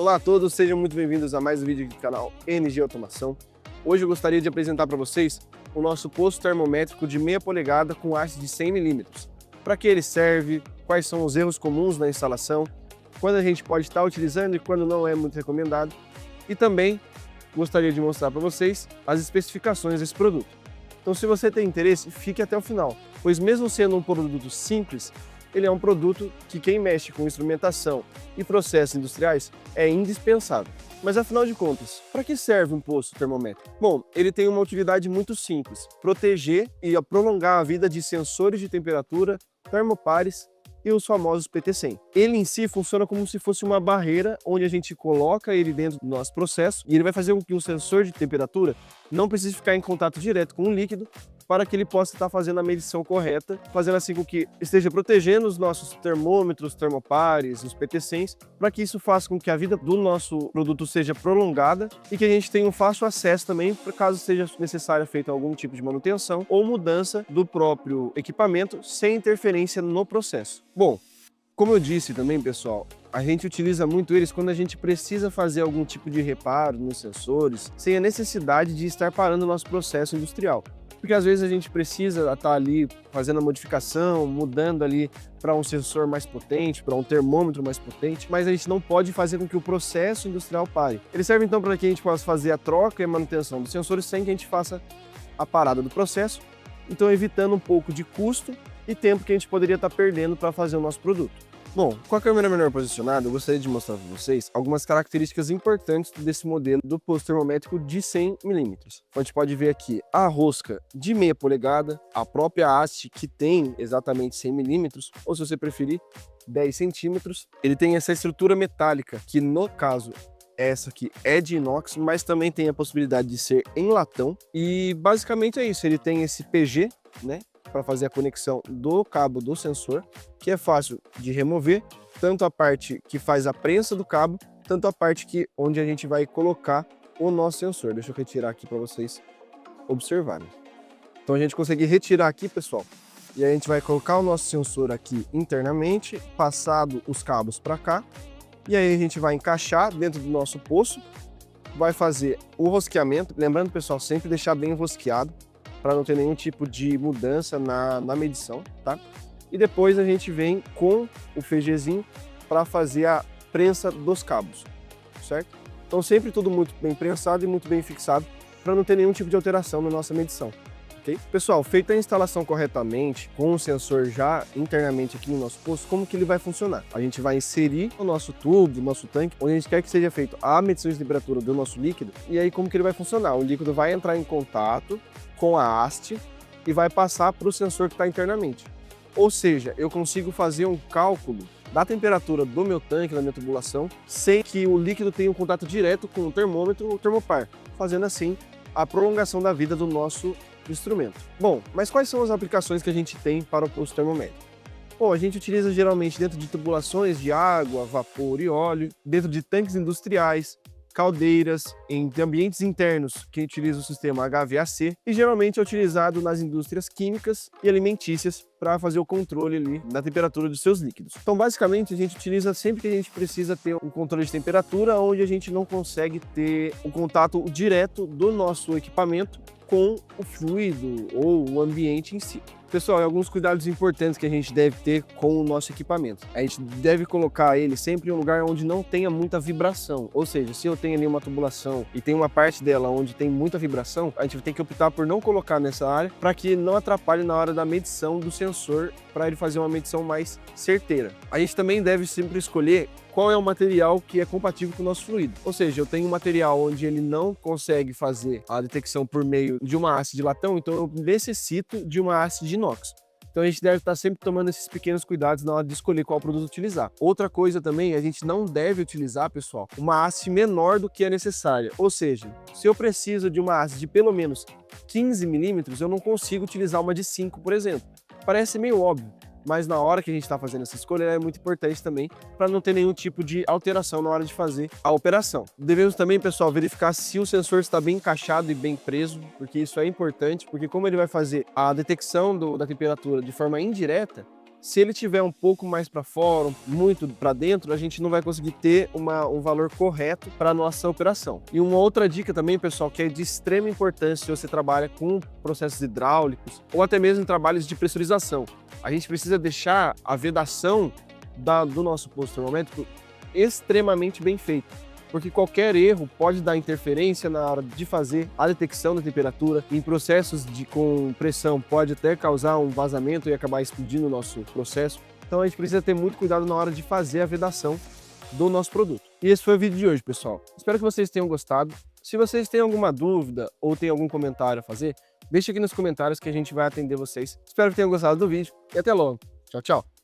Olá a todos, sejam muito bem-vindos a mais um vídeo aqui do canal NG Automação. Hoje eu gostaria de apresentar para vocês o nosso posto termométrico de meia polegada com haste de 100 mm. Para que ele serve, quais são os erros comuns na instalação, quando a gente pode estar utilizando e quando não é muito recomendado. E também gostaria de mostrar para vocês as especificações desse produto. Então, se você tem interesse, fique até o final, pois mesmo sendo um produto simples, ele é um produto que quem mexe com instrumentação e processos industriais é indispensável. Mas afinal de contas, para que serve um posto termométrico? Bom, ele tem uma utilidade muito simples: proteger e prolongar a vida de sensores de temperatura, termopares e os famosos PT100. Ele em si funciona como se fosse uma barreira onde a gente coloca ele dentro do nosso processo e ele vai fazer com que o sensor de temperatura não precise ficar em contato direto com o líquido para que ele possa estar fazendo a medição correta, fazendo assim com que esteja protegendo os nossos termômetros, termopares, os PT100s, para que isso faça com que a vida do nosso produto seja prolongada e que a gente tenha um fácil acesso também, para caso seja necessária feita algum tipo de manutenção ou mudança do próprio equipamento sem interferência no processo. Bom, como eu disse também, pessoal, a gente utiliza muito eles quando a gente precisa fazer algum tipo de reparo nos sensores, sem a necessidade de estar parando o nosso processo industrial. Porque às vezes a gente precisa estar ali fazendo a modificação, mudando ali para um sensor mais potente, para um termômetro mais potente, mas a gente não pode fazer com que o processo industrial pare. Ele serve então para que a gente possa fazer a troca e a manutenção dos sensores sem que a gente faça a parada do processo, então evitando um pouco de custo e tempo que a gente poderia estar perdendo para fazer o nosso produto. Bom, com a câmera menor posicionada, eu gostaria de mostrar para vocês algumas características importantes desse modelo do posto termométrico de 100 mm. A gente pode ver aqui a rosca de meia polegada, a própria haste que tem exatamente 100 mm, ou se você preferir, 10 centímetros. Ele tem essa estrutura metálica, que no caso essa aqui é de inox, mas também tem a possibilidade de ser em latão. E basicamente é isso, ele tem esse PG, né, para fazer a conexão do cabo do sensor, que é fácil de remover, tanto a parte que faz a prensa do cabo, tanto a parte onde a gente vai colocar o nosso sensor. Deixa eu retirar aqui para vocês observarem. Então a gente consegue retirar aqui, pessoal, e a gente vai colocar o nosso sensor aqui internamente, passado os cabos para cá, e aí a gente vai encaixar dentro do nosso poço, vai fazer o rosqueamento, lembrando, pessoal, sempre deixar bem rosqueado, para não ter nenhum tipo de mudança na medição, tá? E depois a gente vem com o feijãozinho para fazer a prensa dos cabos, certo? Então sempre tudo muito bem prensado e muito bem fixado para não ter nenhum tipo de alteração na nossa medição, ok? Pessoal, feita a instalação corretamente, com o sensor já internamente aqui no nosso posto, como que ele vai funcionar? A gente vai inserir o nosso tubo, o nosso tanque, onde a gente quer que seja feita a medição de temperatura do nosso líquido, e aí como que ele vai funcionar? O líquido vai entrar em contato com a haste e vai passar para o sensor que está internamente. Ou seja, eu consigo fazer um cálculo da temperatura do meu tanque, da minha tubulação, sem que o líquido tenha um contato direto com o termômetro ou o termopar, fazendo assim a prolongação da vida do nosso instrumento. Bom, mas quais são as aplicações que a gente tem para o posto termométrico? Bom, a gente utiliza geralmente dentro de tubulações de água, vapor e óleo, dentro de tanques industriais, caldeiras, em ambientes internos que utiliza o sistema HVAC e geralmente é utilizado nas indústrias químicas e alimentícias para fazer o controle ali da temperatura dos seus líquidos. Então basicamente a gente utiliza sempre que a gente precisa ter um controle de temperatura onde a gente não consegue ter o contato direto do nosso equipamento com o fluido ou o ambiente em si. Pessoal, alguns cuidados importantes que a gente deve ter com o nosso equipamento. A gente deve colocar ele sempre em um lugar onde não tenha muita vibração. Ou seja, se eu tenho ali uma tubulação e tem uma parte dela onde tem muita vibração, a gente tem que optar por não colocar nessa área para que não atrapalhe na hora da medição do sensor, para ele fazer uma medição mais certeira. A gente também deve sempre escolher qual é o material que é compatível com o nosso fluido. Ou seja, eu tenho um material onde ele não consegue fazer a detecção por meio de uma haste de latão, então eu necessito de uma haste de inox. Então a gente deve estar sempre tomando esses pequenos cuidados na hora de escolher qual produto utilizar. Outra coisa também, a gente não deve utilizar, pessoal, uma haste menor do que é necessária. Ou seja, se eu preciso de uma haste de pelo menos 15 mm, eu não consigo utilizar uma de 5, por exemplo. Parece meio óbvio, mas na hora que a gente está fazendo essa escolha, ela é muito importante também para não ter nenhum tipo de alteração na hora de fazer a operação. Devemos também, pessoal, verificar se o sensor está bem encaixado e bem preso, porque isso é importante, porque como ele vai fazer a detecção da temperatura de forma indireta, Se ele tiver um pouco mais para fora, muito para dentro, a gente não vai conseguir ter um valor correto para a nossa operação. E uma outra dica também, pessoal, que é de extrema importância se você trabalha com processos hidráulicos ou até mesmo em trabalhos de pressurização. A gente precisa deixar a vedação do nosso posto termométrico extremamente bem feita, porque qualquer erro pode dar interferência na hora de fazer a detecção da temperatura. Em processos com pressão pode até causar um vazamento e acabar explodindo o nosso processo. Então a gente precisa ter muito cuidado na hora de fazer a vedação do nosso produto. E esse foi o vídeo de hoje, pessoal. Espero que vocês tenham gostado. Se vocês têm alguma dúvida ou têm algum comentário a fazer, deixe aqui nos comentários que a gente vai atender vocês. Espero que tenham gostado do vídeo e até logo. Tchau, tchau!